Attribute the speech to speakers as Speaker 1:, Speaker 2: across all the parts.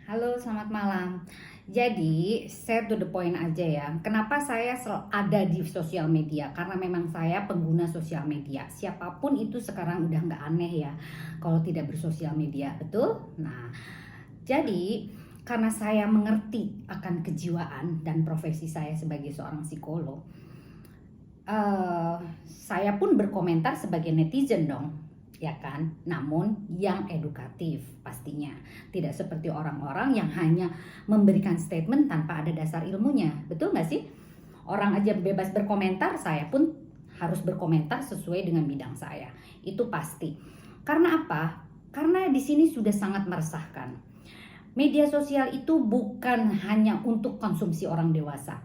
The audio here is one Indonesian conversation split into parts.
Speaker 1: Halo, selamat malam. Jadi, share to the point aja ya. Kenapa saya ada di sosial media? Karena memang saya pengguna sosial media. Siapapun itu sekarang udah nggak aneh ya kalau tidak bersosial media, betul? Nah, jadi karena saya mengerti akan kejiwaan dan profesi saya sebagai seorang psikolog, saya pun berkomentar sebagai netizen dong, ya kan? Namun yang edukatif pastinya. Tidak seperti orang-orang yang hanya memberikan statement tanpa ada dasar ilmunya. Betul nggak sih? Orang aja bebas berkomentar, saya pun harus berkomentar sesuai dengan bidang saya. Itu pasti. Karena apa? Karena di sini sudah sangat meresahkan. Media sosial itu bukan hanya untuk konsumsi orang dewasa.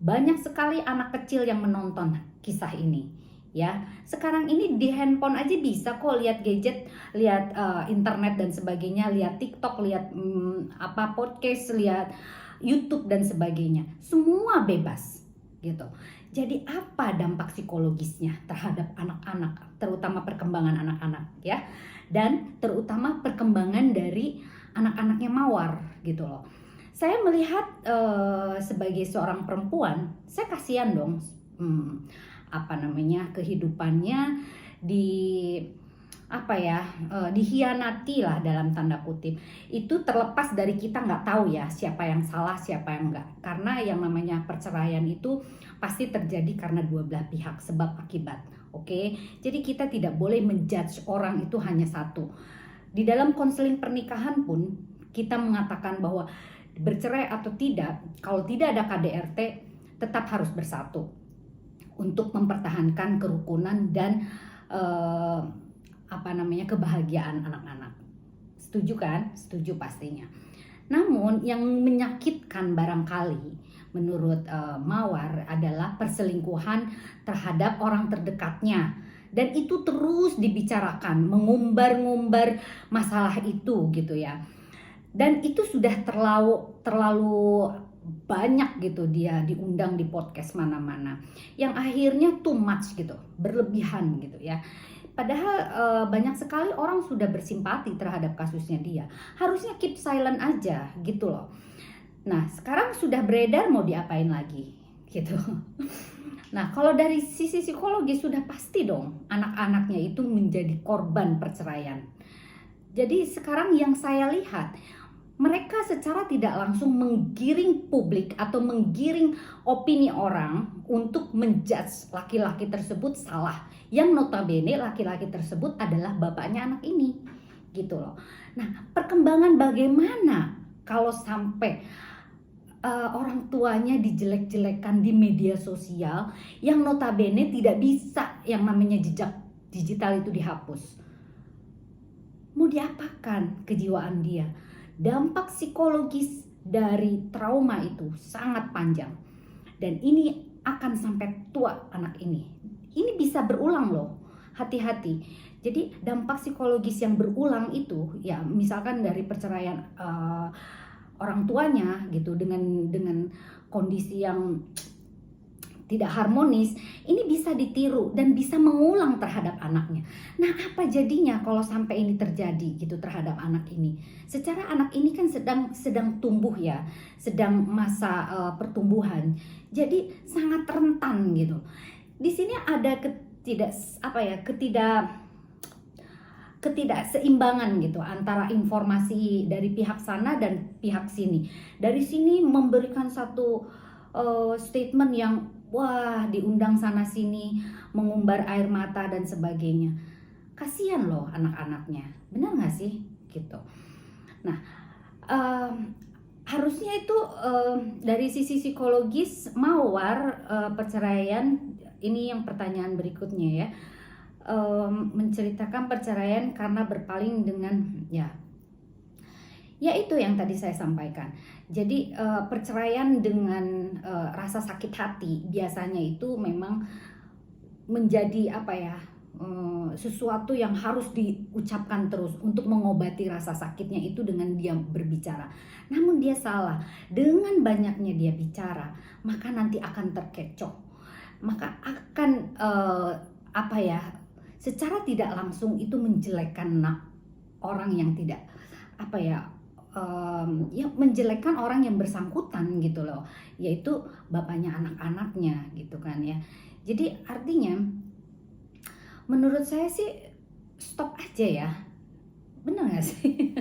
Speaker 1: Banyak sekali anak kecil yang menonton kisah ini. Ya, sekarang ini di handphone aja bisa kok lihat gadget, lihat internet dan sebagainya, lihat TikTok, lihat podcast, lihat YouTube dan sebagainya. Semua bebas gitu. Jadi apa dampak psikologisnya terhadap anak-anak, terutama perkembangan anak-anak ya, dan terutama perkembangan dari anak-anaknya mawar gitu loh. Saya melihat sebagai seorang perempuan, saya kasihan dong, kehidupannya di dikhianati lah dalam tanda kutip. Itu terlepas dari kita nggak tahu ya siapa yang salah siapa yang enggak, karena yang namanya perceraian itu pasti terjadi karena dua belah pihak, sebab akibat. Oke, jadi kita tidak boleh menjudge orang itu hanya satu. Di dalam konseling pernikahan pun kita mengatakan bahwa bercerai atau tidak, kalau tidak ada KDRT tetap harus bersatu untuk mempertahankan kerukunan dan kebahagiaan anak-anak. Setuju kan? Setuju pastinya. Namun yang menyakitkan barangkali menurut Mawar adalah perselingkuhan terhadap orang terdekatnya. Dan itu terus dibicarakan, mengumbar-ngumbar masalah itu gitu ya. Dan itu sudah terlalu banyak gitu dia diundang di podcast mana-mana. Yang akhirnya too much gitu, berlebihan gitu ya. Padahal banyak sekali orang sudah bersimpati terhadap kasusnya dia. Harusnya keep silent aja gitu loh. Nah, sekarang sudah beredar, mau diapain lagi gitu. Nah, kalau dari sisi psikologi sudah pasti dong anak-anaknya itu menjadi korban perceraian. Jadi sekarang yang saya lihat, mereka secara tidak langsung menggiring publik atau menggiring opini orang untuk menjudge laki-laki tersebut salah. Yang notabene laki-laki tersebut adalah bapaknya anak ini. Gitu loh. Nah, perkembangan bagaimana kalau sampai orang tuanya dijelek-jelekan di media sosial yang notabene tidak bisa yang namanya jejak digital itu dihapus. Mau diapakan kejiwaan dia? Dampak psikologis dari trauma itu sangat panjang. Dan ini akan sampai tua anak ini. Ini bisa berulang loh. Hati-hati. Jadi dampak psikologis yang berulang itu ya misalkan dari perceraian orang tuanya gitu dengan kondisi yang tidak harmonis, ini bisa ditiru dan bisa mengulang terhadap anaknya. Nah, apa jadinya kalau sampai ini terjadi gitu terhadap anak ini? Secara anak ini kan sedang tumbuh ya, sedang masa pertumbuhan. Jadi sangat rentan gitu. Di sini ada ketidakseimbangan gitu antara informasi dari pihak sana dan pihak sini. Dari sini memberikan satu statement yang wah diundang sana sini, mengumbar air mata dan sebagainya. Kasihan loh anak-anaknya, benar nggak sih gitu. Nah, harusnya itu dari sisi psikologis Mawar perceraian ini yang pertanyaan berikutnya ya, menceritakan perceraian karena berpaling dengan ya itu yang tadi saya sampaikan. Jadi perceraian dengan rasa sakit hati biasanya itu memang menjadi sesuatu yang harus diucapkan terus untuk mengobati rasa sakitnya itu dengan dia berbicara. Namun dia salah, dengan banyaknya dia bicara maka nanti akan terkecoh, maka akan secara tidak langsung itu menjelekkan orang yang tidak ya menjelekkan orang yang bersangkutan gitu loh, yaitu bapaknya anak-anaknya gitu kan ya. Jadi artinya menurut saya sih stop aja ya, bener nggak sih?